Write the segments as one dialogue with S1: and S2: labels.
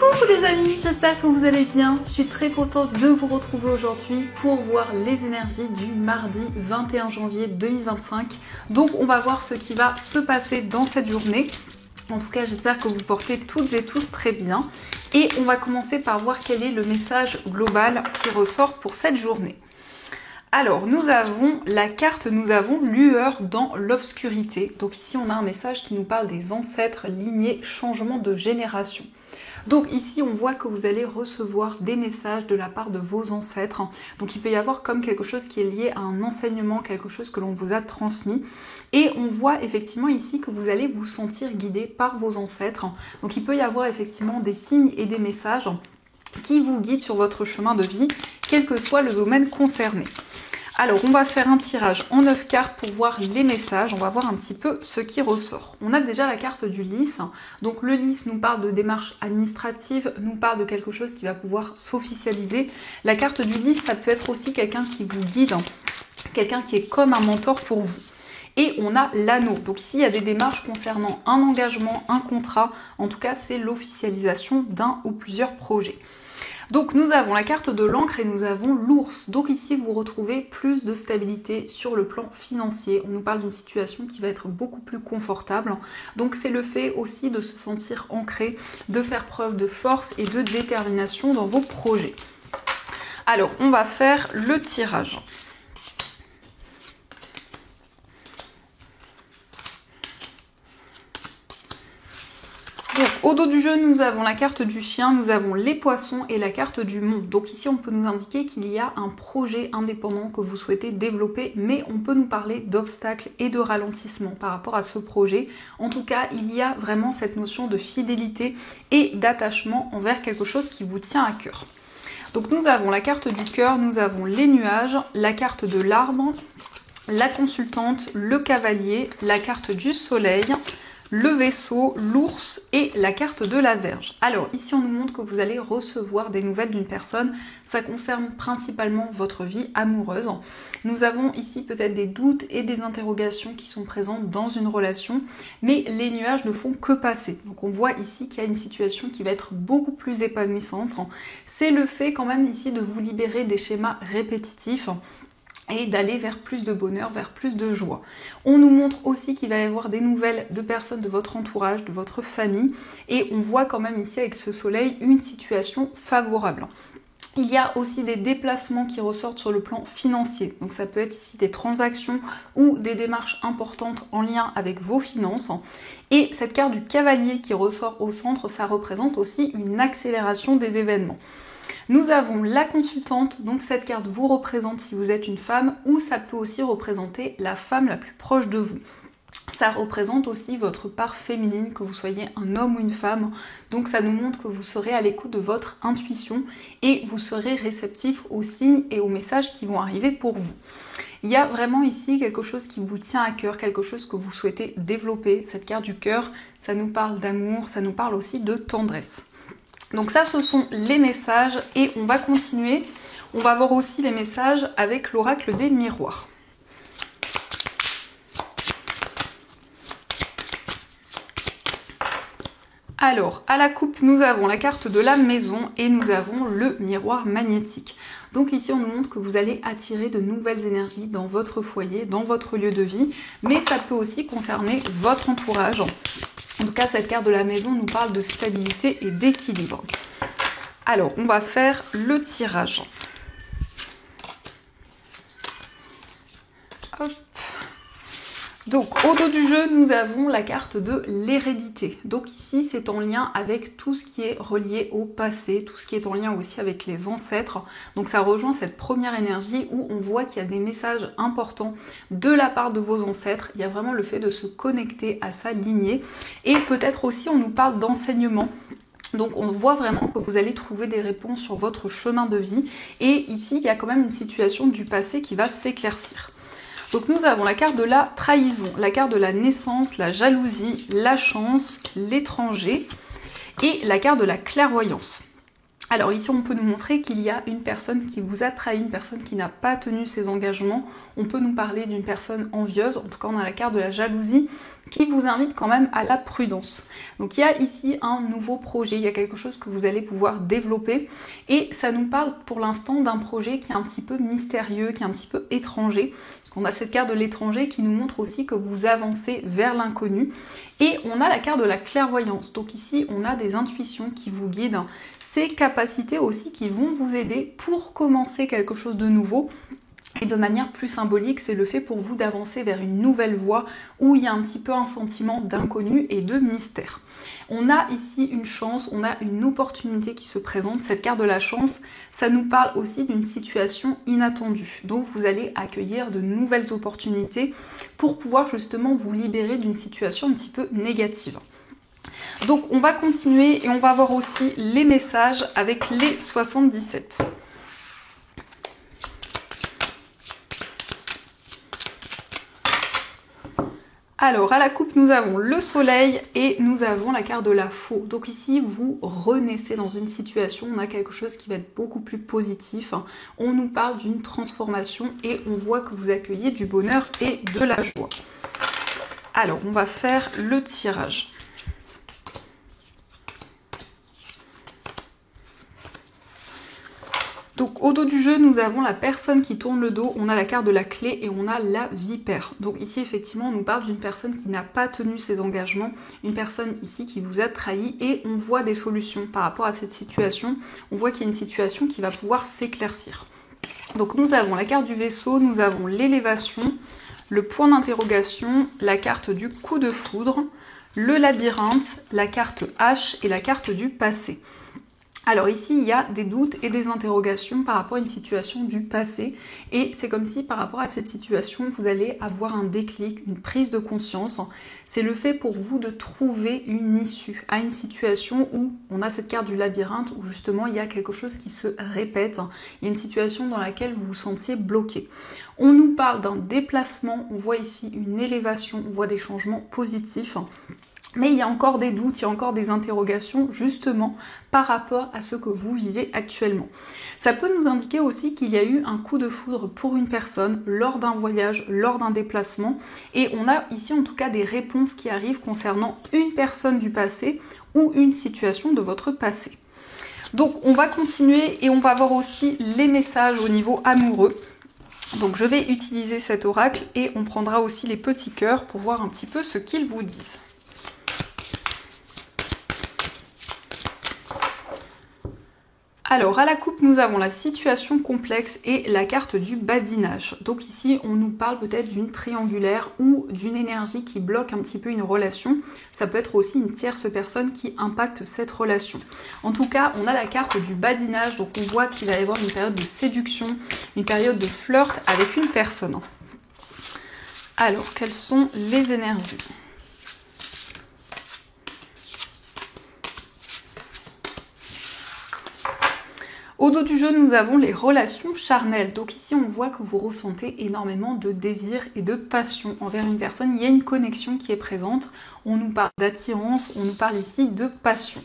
S1: Coucou les amis, j'espère que vous allez bien. Je suis très contente de vous retrouver aujourd'hui pour voir les énergies du mardi 21 janvier 2025. Donc on va voir ce qui va se passer dans cette journée. En tout cas, j'espère que vous portez toutes et tous très bien. Et on va commencer par voir quel est le message global qui ressort pour cette journée. Alors, nous avons la carte, nous avons lueur dans l'obscurité. Donc ici, on a un message qui nous parle des ancêtres, lignées, changement de génération. Donc ici, on voit que vous allez recevoir des messages de la part de vos ancêtres. Donc il peut y avoir comme quelque chose qui est lié à un enseignement, quelque chose que l'on vous a transmis. Et on voit effectivement ici que vous allez vous sentir guidé par vos ancêtres. Donc il peut y avoir effectivement des signes et des messages qui vous guident sur votre chemin de vie, quel que soit le domaine concerné. Alors, on va faire un tirage en 9 cartes pour voir les messages. On va voir un petit peu ce qui ressort. On a déjà la carte du lys. Donc, le lys nous parle de démarches administratives, nous parle de quelque chose qui va pouvoir s'officialiser. La carte du lys, ça peut être aussi quelqu'un qui vous guide, quelqu'un qui est comme un mentor pour vous. Et on a l'anneau. Donc ici, il y a des démarches concernant un engagement, un contrat. En tout cas, c'est l'officialisation d'un ou plusieurs projets. Donc nous avons la carte de l'encre et nous avons l'ours. Donc ici, vous retrouvez plus de stabilité sur le plan financier. On nous parle d'une situation qui va être beaucoup plus confortable. Donc c'est le fait aussi de se sentir ancré, de faire preuve de force et de détermination dans vos projets. Alors, on va faire le tirage. Donc, au dos du jeu, nous avons la carte du chien, nous avons les poissons et la carte du monde. Donc ici, on peut nous indiquer qu'il y a un projet indépendant que vous souhaitez développer, mais on peut nous parler d'obstacles et de ralentissement par rapport à ce projet. En tout cas, il y a vraiment cette notion de fidélité et d'attachement envers quelque chose qui vous tient à cœur. Donc nous avons la carte du cœur, nous avons les nuages, la carte de l'arbre, la consultante, le cavalier, la carte du soleil, le vaisseau, l'ours et la carte de la Vierge. Alors ici on nous montre que vous allez recevoir des nouvelles d'une personne, ça concerne principalement votre vie amoureuse. Nous avons ici peut-être des doutes et des interrogations qui sont présentes dans une relation, mais les nuages ne font que passer. Donc on voit ici qu'il y a une situation qui va être beaucoup plus épanouissante. C'est le fait quand même ici de vous libérer des schémas répétitifs et d'aller vers plus de bonheur, vers plus de joie. On nous montre aussi qu'il va y avoir des nouvelles de personnes de votre entourage, de votre famille, et on voit quand même ici avec ce soleil une situation favorable. Il y a aussi des déplacements qui ressortent sur le plan financier. Donc ça peut être ici des transactions ou des démarches importantes en lien avec vos finances. Et cette carte du cavalier qui ressort au centre, ça représente aussi une accélération des événements. Nous avons la consultante, donc cette carte vous représente si vous êtes une femme, ou ça peut aussi représenter la femme la plus proche de vous. Ça représente aussi votre part féminine, que vous soyez un homme ou une femme. Donc ça nous montre que vous serez à l'écoute de votre intuition et vous serez réceptif aux signes et aux messages qui vont arriver pour vous. Il y a vraiment ici quelque chose qui vous tient à cœur, quelque chose que vous souhaitez développer. Cette carte du cœur, ça nous parle d'amour, ça nous parle aussi de tendresse. Donc ça, ce sont les messages et on va continuer. On va voir aussi les messages avec l'oracle des miroirs. Alors, à la coupe, nous avons la carte de la maison et nous avons le miroir magnétique. Donc ici, on nous montre que vous allez attirer de nouvelles énergies dans votre foyer, dans votre lieu de vie, mais ça peut aussi concerner votre entourage. En tout cas, cette carte de la maison nous parle de stabilité et d'équilibre. Alors, on va faire le tirage. Hop. Donc, au dos du jeu, nous avons la carte de l'hérédité. Donc ici, c'est en lien avec tout ce qui est relié au passé, tout ce qui est en lien aussi avec les ancêtres. Donc ça rejoint cette première énergie où on voit qu'il y a des messages importants de la part de vos ancêtres. Il y a vraiment le fait de se connecter à sa lignée. Et peut-être aussi, on nous parle d'enseignement. Donc on voit vraiment que vous allez trouver des réponses sur votre chemin de vie. Et ici, il y a quand même une situation du passé qui va s'éclaircir. Donc nous avons la carte de la trahison, la carte de la naissance, la jalousie, la chance, l'étranger et la carte de la clairvoyance. Alors ici, on peut nous montrer qu'il y a une personne qui vous a trahi, une personne qui n'a pas tenu ses engagements. On peut nous parler d'une personne envieuse, en tout cas on a la carte de la jalousie qui vous invite quand même à la prudence. Donc il y a ici un nouveau projet, il y a quelque chose que vous allez pouvoir développer et ça nous parle pour l'instant d'un projet qui est un petit peu mystérieux, qui est un petit peu étranger, parce qu'on a cette carte de l'étranger qui nous montre aussi que vous avancez vers l'inconnu et on a la carte de la clairvoyance. Donc ici on a des intuitions qui vous guident, ces capacités aussi qui vont vous aider pour commencer quelque chose de nouveau. Et de manière plus symbolique, c'est le fait pour vous d'avancer vers une nouvelle voie où il y a un petit peu un sentiment d'inconnu et de mystère. On a ici une chance, on a une opportunité qui se présente. Cette carte de la chance, ça nous parle aussi d'une situation inattendue. Donc vous allez accueillir de nouvelles opportunités pour pouvoir justement vous libérer d'une situation un petit peu négative. Donc on va continuer et on va voir aussi les messages avec les 77. Alors, à la coupe, nous avons le soleil et nous avons la carte de la faux. Donc ici, vous renaissez dans une situation, on a quelque chose qui va être beaucoup plus positif. On nous parle d'une transformation et on voit que vous accueillez du bonheur et de la joie. Alors, on va faire le tirage. Donc au dos du jeu, nous avons la personne qui tourne le dos, on a la carte de la clé et on a la vipère. Donc ici, effectivement, on nous parle d'une personne qui n'a pas tenu ses engagements, une personne ici qui vous a trahi et on voit des solutions par rapport à cette situation. On voit qu'il y a une situation qui va pouvoir s'éclaircir. Donc nous avons la carte du vaisseau, nous avons l'élévation, le point d'interrogation, la carte du coup de foudre, le labyrinthe, la carte H et la carte du passé. Alors ici, il y a des doutes et des interrogations par rapport à une situation du passé et c'est comme si par rapport à cette situation, vous allez avoir un déclic, une prise de conscience. C'est le fait pour vous de trouver une issue à une situation où on a cette carte du labyrinthe où justement il y a quelque chose qui se répète. Il y a une situation dans laquelle vous vous sentiez bloqué. On nous parle d'un déplacement, on voit ici une élévation, on voit des changements positifs. Mais il y a encore des doutes, il y a encore des interrogations justement par rapport à ce que vous vivez actuellement. Ça peut nous indiquer aussi qu'il y a eu un coup de foudre pour une personne lors d'un voyage, lors d'un déplacement. Et on a ici en tout cas des réponses qui arrivent concernant une personne du passé ou une situation de votre passé. Donc on va continuer et on va voir aussi les messages au niveau amoureux. Donc je vais utiliser cet oracle et on prendra aussi les petits cœurs pour voir un petit peu ce qu'ils vous disent. Alors, à la coupe, nous avons la situation complexe et la carte du badinage. Donc ici, on nous parle peut-être d'une triangulaire ou d'une énergie qui bloque un petit peu une relation. Ça peut être aussi une tierce personne qui impacte cette relation. En tout cas, on a la carte du badinage, donc on voit qu'il va y avoir une période de séduction, une période de flirt avec une personne. Alors, quelles sont les énergies ? Au dos du jeu, nous avons les relations charnelles. Donc ici, on voit que vous ressentez énormément de désir et de passion envers une personne. Il y a une connexion qui est présente. On nous parle d'attirance, on nous parle ici de passion.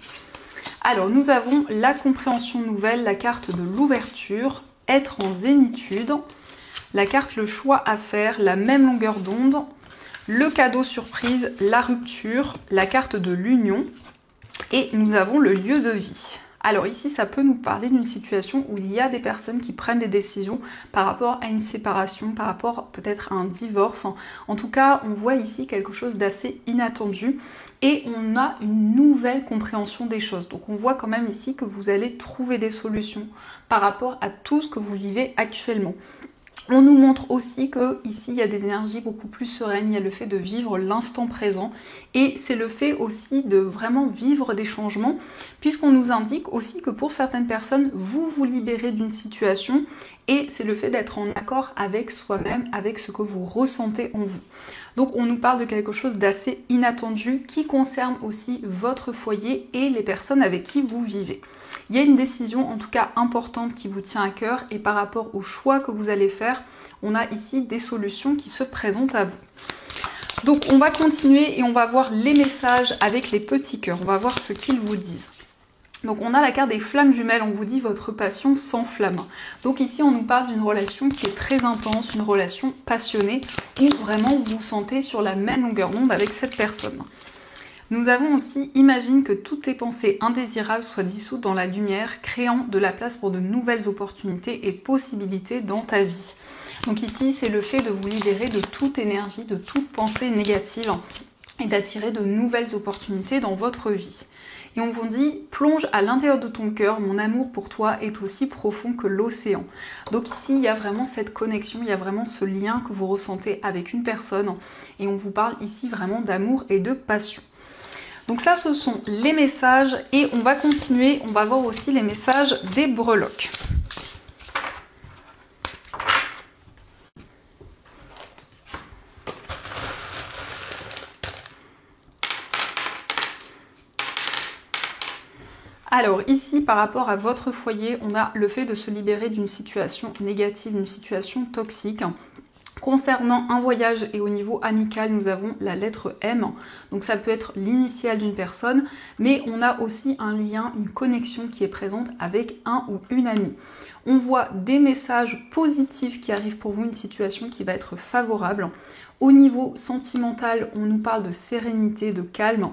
S1: Alors, nous avons la compréhension nouvelle, la carte de l'ouverture, être en zénitude, la carte le choix à faire, la même longueur d'onde, le cadeau surprise, la rupture, la carte de l'union et nous avons le lieu de vie. Alors ici, ça peut nous parler d'une situation où il y a des personnes qui prennent des décisions par rapport à une séparation, par rapport peut-être à un divorce. En tout cas, on voit ici quelque chose d'assez inattendu et on a une nouvelle compréhension des choses. Donc on voit quand même ici que vous allez trouver des solutions par rapport à tout ce que vous vivez actuellement. On nous montre aussi que ici il y a des énergies beaucoup plus sereines, il y a le fait de vivre l'instant présent et c'est le fait aussi de vraiment vivre des changements puisqu'on nous indique aussi que pour certaines personnes vous vous libérez d'une situation et c'est le fait d'être en accord avec soi-même, avec ce que vous ressentez en vous. Donc on nous parle de quelque chose d'assez inattendu qui concerne aussi votre foyer et les personnes avec qui vous vivez. Il y a une décision en tout cas importante qui vous tient à cœur et par rapport au choix que vous allez faire, on a ici des solutions qui se présentent à vous. Donc on va continuer et on va voir les messages avec les petits cœurs, on va voir ce qu'ils vous disent. Donc on a la carte des flammes jumelles, on vous dit votre passion s'enflamme. Donc ici on nous parle d'une relation qui est très intense, une relation passionnée, où vraiment vous vous sentez sur la même longueur d'onde avec cette personne. Nous avons aussi, imagine que toutes tes pensées indésirables soient dissoutes dans la lumière, créant de la place pour de nouvelles opportunités et possibilités dans ta vie. Donc ici c'est le fait de vous libérer de toute énergie, de toute pensée négative et d'attirer de nouvelles opportunités dans votre vie. Et on vous dit, plonge à l'intérieur de ton cœur, mon amour pour toi est aussi profond que l'océan. Donc ici, il y a vraiment cette connexion, il y a vraiment ce lien que vous ressentez avec une personne. Et on vous parle ici vraiment d'amour et de passion. Donc ça, ce sont les messages et on va continuer, on va voir aussi les messages des breloques. Alors ici, par rapport à votre foyer, on a le fait de se libérer d'une situation négative, d'une situation toxique. Concernant un voyage et au niveau amical, nous avons la lettre M. Donc ça peut être l'initiale d'une personne, mais on a aussi un lien, une connexion qui est présente avec un ou une amie. On voit des messages positifs qui arrivent pour vous, une situation qui va être favorable. Au niveau sentimental, on nous parle de sérénité, de calme.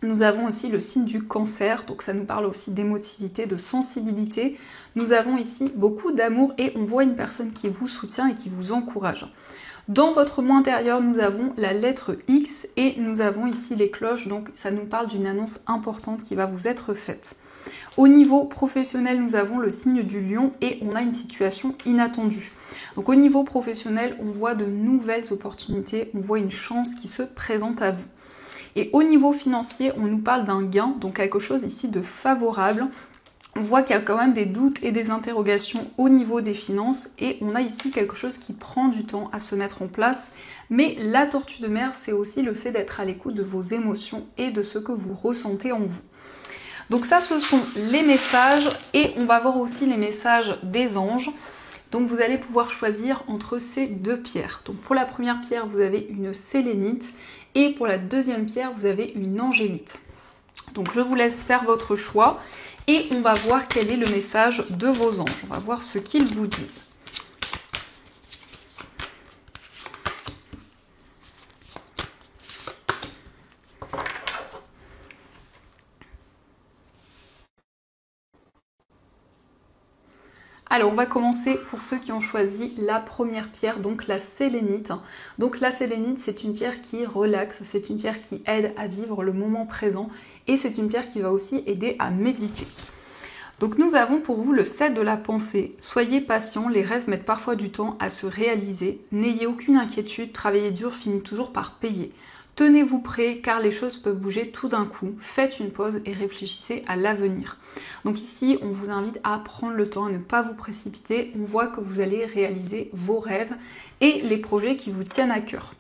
S1: Nous avons aussi le signe du cancer, donc ça nous parle aussi d'émotivité, de sensibilité. Nous avons ici beaucoup d'amour et on voit une personne qui vous soutient et qui vous encourage. Dans votre moi intérieur, nous avons la lettre X et nous avons ici les cloches, donc ça nous parle d'une annonce importante qui va vous être faite. Au niveau professionnel, nous avons le signe du lion et on a une situation inattendue. Donc au niveau professionnel, on voit de nouvelles opportunités, on voit une chance qui se présente à vous. Et au niveau financier, on nous parle d'un gain, donc quelque chose ici de favorable. On voit qu'il y a quand même des doutes et des interrogations au niveau des finances et on a ici quelque chose qui prend du temps à se mettre en place. Mais la tortue de mer, c'est aussi le fait d'être à l'écoute de vos émotions et de ce que vous ressentez en vous. Donc ça, ce sont les messages et on va voir aussi les messages des anges. Donc vous allez pouvoir choisir entre ces deux pierres. Donc pour la première pierre, vous avez une sélénite et pour la deuxième pierre, vous avez une angélite. Donc je vous laisse faire votre choix et on va voir quel est le message de vos anges. On va voir ce qu'ils vous disent. Alors on va commencer pour ceux qui ont choisi la première pierre, donc la sélénite. Donc la sélénite, c'est une pierre qui relaxe, c'est une pierre qui aide à vivre le moment présent et c'est une pierre qui va aussi aider à méditer. Donc nous avons pour vous le 7 de la pensée. Soyez patient, les rêves mettent parfois du temps à se réaliser. N'ayez aucune inquiétude, travailler dur finit toujours par payer. Tenez-vous prêts car les choses peuvent bouger tout d'un coup. Faites une pause et réfléchissez à l'avenir. Donc ici, on vous invite à prendre le temps, à ne pas vous précipiter. On voit que vous allez réaliser vos rêves et les projets qui vous tiennent à cœur.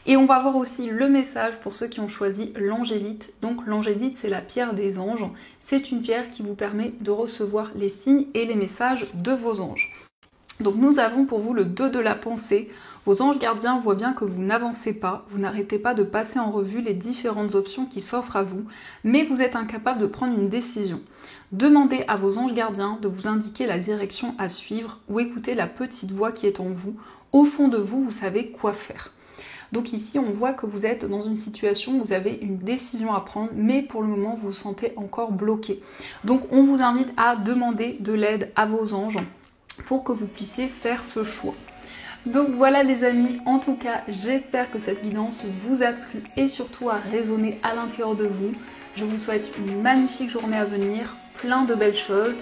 S1: Et on va voir aussi le message pour ceux qui ont choisi l'angélite. Donc l'angélite, c'est la pierre des anges. C'est une pierre qui vous permet de recevoir les signes et les messages de vos anges. Donc nous avons pour vous le 2 de la pensée. Vos anges gardiens voient bien que vous n'avancez pas, vous n'arrêtez pas de passer en revue les différentes options qui s'offrent à vous, mais vous êtes incapable de prendre une décision. Demandez à vos anges gardiens de vous indiquer la direction à suivre ou écoutez la petite voix qui est en vous. Au fond de vous, vous savez quoi faire. Donc ici, on voit que vous êtes dans une situation où vous avez une décision à prendre, mais pour le moment, vous vous sentez encore bloqué. Donc on vous invite à demander de l'aide à vos anges pour que vous puissiez faire ce choix. Donc voilà les amis, en tout cas, j'espère que cette guidance vous a plu et surtout a résonné à l'intérieur de vous. Je vous souhaite une magnifique journée à venir, plein de belles choses.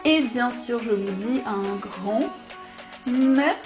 S1: Et bien sûr, je vous dis un grand merci.